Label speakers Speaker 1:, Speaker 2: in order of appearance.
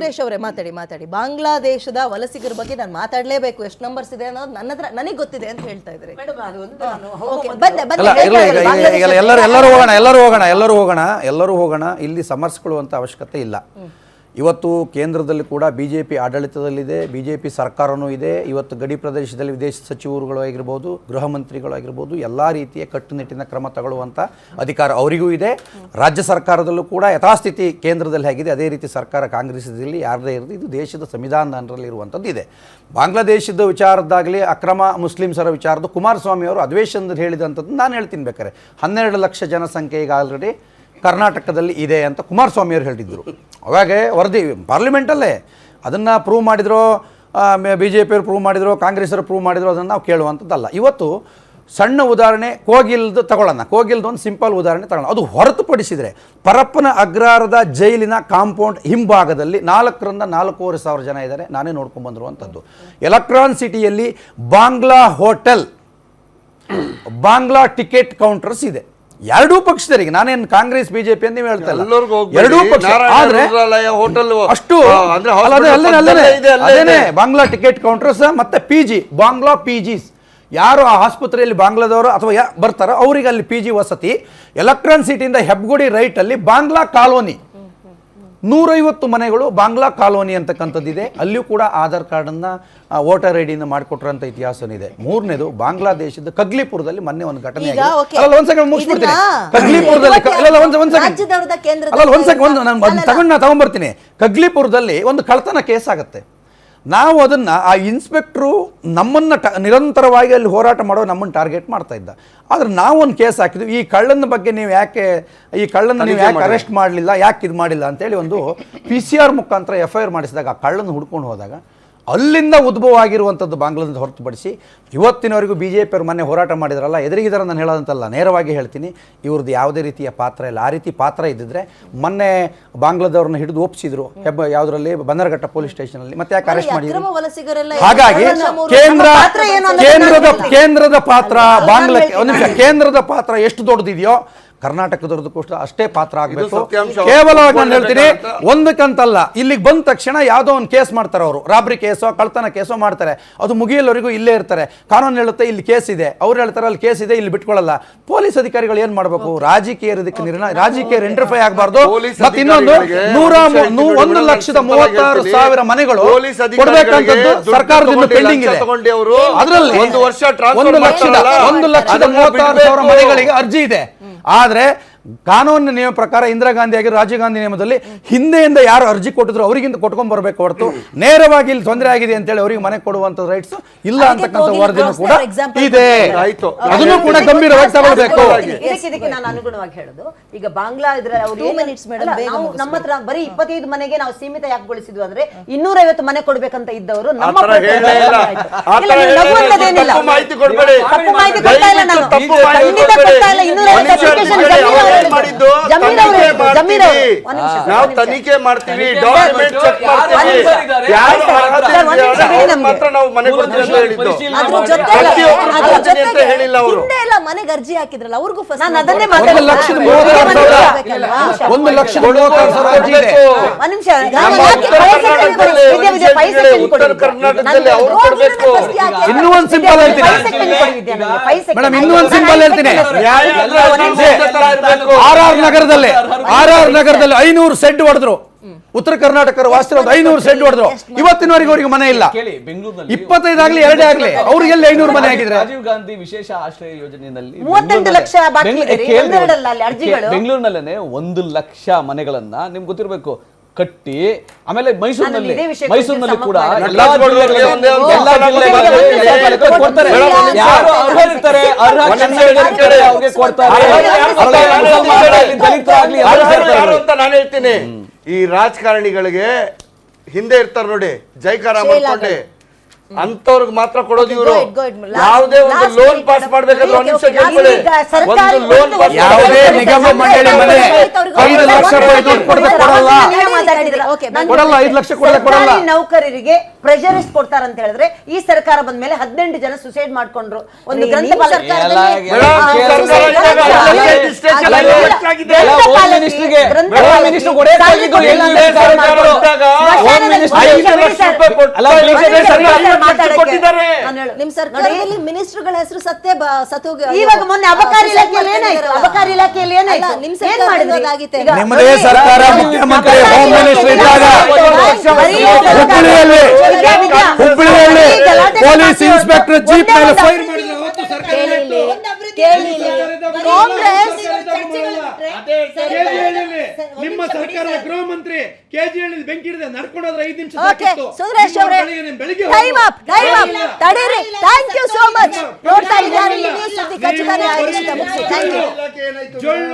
Speaker 1: ಸುರೇಶ್ ಅವರೇ ಮಾತಾಡಿ ಬಾಂಗ್ಲಾದೇಶದ ವಲಸಿಗರ ಬಗ್ಗೆ ನಾನು ಮಾತಾಡಲೇಬೇಕು, ಎಷ್ಟು ನಂಬರ್ಸ್ ಇದೆ ಅನ್ನೋದು ನನ್ನ ಹತ್ರ ನನಗೆ ಗೊತ್ತಿದೆ ಅಂತ ಹೇಳ್ತಾ ಇದ್ರಿ.
Speaker 2: ಎಲ್ಲರೂ ಹೋಗೋಣ. ಇಲ್ಲಿ ಸಮರ್ಸ್ಕೊಳ್ಳುವಂಥ ಅವಶ್ಯಕತೆ ಇಲ್ಲ. ಇವತ್ತು ಕೇಂದ್ರದಲ್ಲಿ ಕೂಡ BJP ಆಡಳಿತದಲ್ಲಿದೆ, BJP ಸರ್ಕಾರವೂ ಇದೆ. ಇವತ್ತು ಗಡಿ ಪ್ರದೇಶದಲ್ಲಿ ವಿದೇಶ ಸಚಿವರುಗಳು ಆಗಿರ್ಬೋದು, ಗೃಹ ಮಂತ್ರಿಗಳಾಗಿರ್ಬೋದು, ಎಲ್ಲ ರೀತಿಯ ಕಟ್ಟುನಿಟ್ಟಿನ ಕ್ರಮ ತಗೊಳ್ಳುವಂಥ ಅಧಿಕಾರ ಅವರಿಗೂ ಇದೆ. ರಾಜ್ಯ ಸರ್ಕಾರದಲ್ಲೂ ಕೂಡ ಯಥಾಸ್ಥಿತಿ ಕೇಂದ್ರದಲ್ಲಿ ಹೇಗಿದೆ ಅದೇ ರೀತಿ ಸರ್ಕಾರ ಕಾಂಗ್ರೆಸ್ದಲ್ಲಿ ಯಾರದೇ ಇರೋದು, ಇದು ದೇಶದ ಸಂವಿಧಾನದಲ್ಲಿರುವಂಥದ್ದು ಇದೆ. ಬಾಂಗ್ಲಾದೇಶದ ವಿಚಾರದಾಗಲಿ ಅಕ್ರಮ ಮುಸ್ಲಿಮ್ಸರ ವಿಚಾರದ ಕುಮಾರಸ್ವಾಮಿ ಅವರು ಅಧಿವೇಶನದಲ್ಲಿ ಹೇಳಿದಂಥದ್ದು ನಾನು ಹೇಳ್ತೀನಿ ಬೇಕಾರೆ. 12 ಲಕ್ಷ ಜನಸಂಖ್ಯೆ ಈಗ ಆಲ್ರೆಡಿ ಕರ್ನಾಟಕದಲ್ಲಿ ಇದೆ ಅಂತ ಕುಮಾರಸ್ವಾಮಿ ಅವರು ಹೇಳಿದ್ರು. ಅವಾಗ ವರದಿ ಪಾರ್ಲಿಮೆಂಟಲ್ಲೇ ಅದನ್ನು ಪ್ರೂವ್ ಮಾಡಿದ್ರು, BJP ಅವರು ಪ್ರೂವ್ ಮಾಡಿದ್ರು, ಕಾಂಗ್ರೆಸ್ಸರು ಪ್ರೂವ್ ಮಾಡಿದ್ರು, ಅದನ್ನು ನಾವು ಕೇಳುವಂಥದ್ದಲ್ಲ. ಇವತ್ತು ಸಣ್ಣ ಉದಾಹರಣೆ ಕೋಗಿಲ್ದು ತಗೊಳ್ಳೋಣ. ಕೋಗಿಲ್ದು ಒಂದು ಸಿಂಪಲ್ ಉದಾಹರಣೆ ತಗೊಳ್ಳೋಣ. ಅದು ಹೊರತುಪಡಿಸಿದರೆ ಪರಪ್ಪನ ಅಗ್ರಹಾರದ ಜೈಲಿನ ಕಾಂಪೌಂಡ್ ಹಿಂಭಾಗದಲ್ಲಿ 4,000 ರಿಂದ 4,500 ಜನ ಇದ್ದಾರೆ. ನಾನೇ ನೋಡ್ಕೊಂಡು ಬಂದಿರುವಂಥದ್ದು. ಎಲೆಕ್ಟ್ರಾನ್ ಸಿಟಿಯಲ್ಲಿ Bangla hotel, Bangla ticket counters ಇದೆ. ಎರಡೂ ಪಕ್ಷದವರಿಗೆ, ನಾನೇನು ಕಾಂಗ್ರೆಸ್ BJP ಅಂತ ನೀವು ಹೇಳ್ತಾ ಇಲ್ಲ, ಎರಡೂ ಪಕ್ಷ. ಆದ್ರೆ ಅಷ್ಟು ಅದೇನೆ ಬಾಂಗ್ಲಾ ಟಿಕೆಟ್ ಕೌಂಟರ್ಸ್ ಮತ್ತೆ PG ಬಾಂಗ್ಲಾ PGs. ಯಾರು ಆ ಆಸ್ಪತ್ರೆಯಲ್ಲಿ ಬಾಂಗ್ಲಾದವರು ಅಥವಾ ಬರ್ತಾರೋ ಅವರಿಗೆ ಅಲ್ಲಿ PG ವಸತಿ. ಎಲೆಕ್ಟ್ರಾನ್ ಸಿಟಿಯಿಂದ ಹೆಬ್ಗುಡಿ ರೈಟಲ್ಲಿ ಬಾಂಗ್ಲಾ ಕಾಲೋನಿ 150 ಮನೆಗಳು ಬಾಂಗ್ಲಾ ಕಾಲೋನಿ ಅಂತಕ್ಕಂಥದ್ದಿದೆ. ಅಲ್ಲಿಯೂ ಕೂಡ ಆಧಾರ್ ಕಾರ್ಡನ್ನು ವೋಟರ್ ID ಮಾಡಿಕೊಟ್ರಂಥ ಇತಿಹಾಸನಿದೆ. ಮೂರನೇದು ಬಾಂಗ್ಲಾದೇಶದ ಕಗ್ಲಿಪುರದಲ್ಲಿ ಮೊನ್ನೆ ಒಂದು ಘಟನೆ ಮುಗಿಸ್ಬಿಡ್ತೀನಿ. ಕಗ್ಲಿಪುರದಲ್ಲಿ ತಗೊಂಡ್ಬರ್ತೀನಿ. ಕಗ್ಲಿಪುರದಲ್ಲಿ ಒಂದು ಕಳ್ತನ ಕೇಸ್ ಆಗುತ್ತೆ. ನಾವು ಅದನ್ನು ಆ ಇನ್ಸ್ಪೆಕ್ಟ್ರು ನಮ್ಮನ್ನು ನಿರಂತರವಾಗಿ ಅಲ್ಲಿ ಹೋರಾಟ ಮಾಡೋ ನಮ್ಮನ್ನು ಟಾರ್ಗೆಟ್ ಮಾಡ್ತಾ ಇದ್ದ. ಆದರೆ ನಾವು ಒಂದು ಕೇಸ್ ಹಾಕಿದ್ವಿ, ಈ ಕಳ್ಳನ ಬಗ್ಗೆ ನೀವು ಯಾಕೆ ಅರೆಸ್ಟ್ ಮಾಡಲಿಲ್ಲ, ಯಾಕೆ ಇದು ಮಾಡಿಲ್ಲ ಅಂತೇಳಿ ಒಂದು PCR ಮುಖಾಂತರ FIR ಮಾಡಿಸಿದಾಗ ಆ ಕಳ್ಳನ ಹುಡ್ಕೊಂಡು ಹೋದಾಗ ಅಲ್ಲಿಂದ ಉದ್ಭವ ಆಗಿರುವಂಥದ್ದು ಬಾಂಗ್ಲಾದೇಶ ಹೊರತುಪಡಿಸಿ ಇವತ್ತಿನವರೆಗೂ BJP ಅವರು ಮೊನ್ನೆ ಹೋರಾಟ ಮಾಡಿದ್ರಲ್ಲ, ಎದುರಿಗಿದಾರ ನಾನು ಹೇಳೋದಂತಲ್ಲ, ನೇರವಾಗಿ ಹೇಳ್ತೀನಿ, ಇವ್ರದ್ದು ಯಾವುದೇ ರೀತಿಯ ಪಾತ್ರ ಇಲ್ಲ. ಆ ರೀತಿ ಪಾತ್ರ ಇದ್ದಿದ್ರೆ ಮೊನ್ನೆ ಬಾಂಗ್ಲಾದವ್ರನ್ನ ಹಿಡಿದು ಒಪ್ಪಿಸಿದ್ರು ಯಾವುದರಲ್ಲಿ ಬಂದರಘಟ್ಟ ಪೊಲೀಸ್ ಸ್ಟೇಷನಲ್ಲಿ, ಮತ್ತೆ ಯಾಕೆ ಅರೆಸ್ಟ್ ಮಾಡಿದ್ರು? ಹಾಗಾಗಿ ಕೇಂದ್ರದ ಪಾತ್ರ ಕೇಂದ್ರದ ಪಾತ್ರ ಎಷ್ಟು ದೊಡ್ಡದಿದೆಯೋ ಕರ್ನಾಟಕದವ್ರದ್ದು ಕೂಡ ಅಷ್ಟೇ ಪಾತ್ರ ಆಗಬೇಕು. ಕೇವಲವಾಗಿ ನಾನು ಹೇಳ್ತೀನಿ, ಒಂದಕ್ಕಂತಲ್ಲ, ಇಲ್ಲಿಗೆ ಬಂದ ತಕ್ಷಣ ಯಾವುದೋ ಒಂದು ಕೇಸ್ ಮಾಡ್ತಾರೆ ಅವರು, ರಾಬ್ರಿ ಕೇಸೋ ಕಳ್ತನ ಕೇಸೋ ಮಾಡ್ತಾರೆ. ಅದು ಮುಗಿಯಲ್ಲವರೆಗೂ ಇಲ್ಲೇ ಇರ್ತಾರೆ. ಕಾನೂನು ಹೇಳುತ್ತೆ ಇಲ್ಲಿ ಕೇಸ್ ಇದೆ, ಅವ್ರು ಹೇಳ್ತಾರೆ ಅಲ್ಲಿ ಕೇಸ್ ಇದೆ, ಇಲ್ಲಿ ಬಿಟ್ಕೊಳ್ಳಲ್ಲ. ಪೊಲೀಸ್ ಅಧಿಕಾರಿಗಳು ಏನ್ ಮಾಡಬೇಕು? ರಾಜಕೀಯ ಇಂಟರ್ಫೈ ಆಗಬಾರ್ದು. ಮತ್ತೆ ಇನ್ನೊಂದು 1,36,000 ಮನೆಗಳು ಕೊಡಬೇಕಂತದ್ದು ಸರ್ಕಾರದಿಂದ ಪೆಂಡಿಂಗ್ ಇದೆ. ಅದರಲ್ಲಿ 1,36,000 ಮನೆಗಳಿಗೆ ಅರ್ಜಿ ಇದೆ. ಆದ್ರೆ ಕಾನೂನಿನ ನಿಯಮ ಪ್ರಕಾರ ಇಂದಿರಾ ಗಾಂಧಿ ಆಗಿ ರಾಜೀವ್ ಗಾಂಧಿ ನಿಯಮದಲ್ಲಿ ಹಿಂದೆಯಿಂದ ಯಾರು ಅರ್ಜಿ ಕೊಟ್ಟಿದ್ರು ಅವರಿಗಿಂತ ಕೊಟ್ಕೊಂಡ್ ಬರಬೇಕು ಹೊರತು ನೇರವಾಗಿ ಇಲ್ಲಿ ತೊಂದರೆ ಆಗಿದೆ ಅಂತೇಳಿ ಅವರಿಗೆ ಮನೆ ಕೊಡುವಂತ ರೈಟ್ಸ್ ಇಲ್ಲ ಅಂತಕ್ಕಂಥ ವರದಿನೂ ಕೂಡ ಇದೆ. ಅದನ್ನು ಕೂಡ ಗಂಭೀರವಾಗಿ ತಗೊಳ್ಬೇಕು.
Speaker 3: ಇದಕ್ಕೆ ನಾನು ಅನುಗುಣವಾಗಿ ಹೇಳೋದು, ಈಗ ಬಾಂಗ್ಲಾ ಇದ್ರೆ ನಮ್ಮ ಹತ್ರ ಬರೀ 25 ಮನೆಗೆ ನಾವು ಸೀಮಿತ ಯಾಕೆಗೊಳಿಸಿದ್ವಿ ಅಂದ್ರೆ 250 ಮನೆ ಕೊಡ್ಬೇಕಂತ ಇದ್ದವರು ನಮ್ಮ
Speaker 4: ನಾವು ತನಿಖೆ ಮಾಡ್ತೀವಿ, ಡಾಕ್ಯುಮೆಂಟ್ ಚೆಕ್
Speaker 1: ಮನೆಗೆ ಅರ್ಜಿ ಹಾಕಿದ್ರಲ್ಲ ಅವ್ರಿಗೂ
Speaker 4: ಉತ್ತರ ಕರ್ನಾಟಕದಲ್ಲಿ ಅವರು ಕೊಡಬೇಕು.
Speaker 2: ಇನ್ನೂ ಒಂದು ಸಿಂಪಲ್ ಹೇಳ್ತೀನಿ, RR ನಗರದಲ್ಲಿ 500 ಸೆಡ್ ಹೊಡೆದ್ರು. ಉತ್ತರ ಕರ್ನಾಟಕ ವಾಸಿರೋದು 500 ಸೆಡ್ ಹೊಡೆದ್ರು. ಇವತ್ತಿನವರೆಗೂ ಅವರಿಗೆ ಮನೆ ಇಲ್ಲ. 25 ಆಗ್ಲಿ 2 ಆಗ್ಲಿ ಅವ್ರಿಗೆಲ್ಲ 500 ಮನೆ ಆಗಿದ್ರೆ.
Speaker 5: ರಾಜೀವ್ ಗಾಂಧಿ ವಿಶೇಷ ಆಶ್ರಯ ಯೋಜನೆಯಲ್ಲಿ
Speaker 3: 38 ಲಕ್ಷ
Speaker 5: ಬೆಂಗಳೂರಿನಲ್ಲೇ 1 ಲಕ್ಷ ಮನೆಗಳನ್ನ ನಿಮ್ಗೆ ಗೊತ್ತಿರಬೇಕು ಕಟ್ಟಿ, ಆಮೇಲೆ ಮೈಸೂರಿನಲ್ಲಿ ಕೂಡ ಎಲ್ಲಾ ಕೊಡ್ತಾರೆ. ಯಾರು ಅರ್ಹರಿರ್ತಾರೆ ಅವ್ರಿಗೆ ಕೊಡ್ತಾರೆ.
Speaker 4: ಅಂತ ನಾನು ಹೇಳ್ತೀನಿ, ಈ ರಾಜಕಾರಣಿಗಳಿಗೆ ಹಿಂದೆ ಇರ್ತಾರೆ ನೋಡಿ, ಜೈಕಾರ ಮಾಡ್ಕೊಂಡೆ ಅಂತವ್ರಿಗೆ ಮಾತ್ರ ಕೊಡೋದು ಇವರು. ಯಾವುದೇ ಒಂದು ಲೋನ್ ಪಾಸ್ ಮಾಡ್ಬೇಕಾದ್ರೆ ಒಂದು ನಿಮಿಷ ಕೇಳ್ಕೊಳ್ಳಿ, ಒಂದು ಲೋನ್ ಪಾಸ್
Speaker 2: ಯಾವುದೇ ನಿಗಮ ಮಂಡಳಿ ಮನೆ 5 ಲಕ್ಷ ಕೊಡಲ್ಲ, 5 ಲಕ್ಷ ಕೊಡಲ್ಲ.
Speaker 3: ನೌಕರರಿಗೆ ಪ್ರೆಷರ್ ಎಷ್ಟು ಕೊಡ್ತಾರೆ ಅಂತ ಹೇಳಿದ್ರೆ, ಈ ಸರ್ಕಾರ ಬಂದ ಮೇಲೆ 18 ಜನ ಸುಸೈಡ್ ಮಾಡ್ಕೊಂಡ್ರು. ಒಂದು
Speaker 4: ಕೊಟ್ಟಿದ್ದಾರೆ.
Speaker 1: ನಿಮ್ ಸರ್ಕಾರದಲ್ಲಿ ಮಿನಿಸ್ಟರ್ಗಳ ಹೆಸರು
Speaker 3: ಇವಾಗ ಮೊನ್ನೆ ಅಬಕಾರಿ ಇಲಾಖೆಯಲ್ಲಿ ಏನಾಯ್ತು? ಅಬಕಾರಿ ಇಲಾಖೆಯಲ್ಲಿ ಏನಾಯ್ತು?
Speaker 1: ನಿಮ್
Speaker 3: ಏನ್ ಮಾಡಿದ್ರಿ?
Speaker 1: ಆಗಿತ್ತೆ
Speaker 3: ಈಗ
Speaker 2: ನಿಮ್ಮದೇ ಸರ್ಕಾರ ಮುಖ್ಯಮಂತ್ರಿ ಹೋಮ್ ಮಿನಿಸ್ಟರ್ ಇದ್ದಾಗ ಹುಬ್ಬಳ್ಳಿಯಲ್ಲಿ ಪೊಲೀಸ್ ಇನ್ಸ್ಪೆಕ್ಟರ್ ಜೀಪ್ ಮೇಲೆ ಫೈರ್ ಮಾಡಿದ್ರು. ಅವತ್ತು ಸರ್ಕಾರ
Speaker 1: ಕಾಂಗ್ರೆಸ್
Speaker 6: ನಿಮ್ಮ ಸರ್ಕಾರ ಗೃಹ ಮಂತ್ರಿ ಕೆಜಿಹಳ್ಳಿ ಬೆಂಕಿ ಹಿಡಿದ ನಡ್ಕೊಂಡು ಹೋದ್ರೆ 5 ನಿಮಿಷ
Speaker 1: ಓಕೆ ಸುರೇಶ್ ಅವರೇ ಟೈಮ್ ಅಪ್ ತಡೀರಿ ಥ್ಯಾಂಕ್ ಯು ಸೋ ಮಚ್ ನೋಡ್ತಾ ಇದ್ದಾರೆ ನ್ಯೂಸ್ ಸುದ್ದಿ ಖಚಿತವಾಗಿ ಥ್ಯಾಂಕ್ ಯು
Speaker 6: ಜೊಳ್ಳು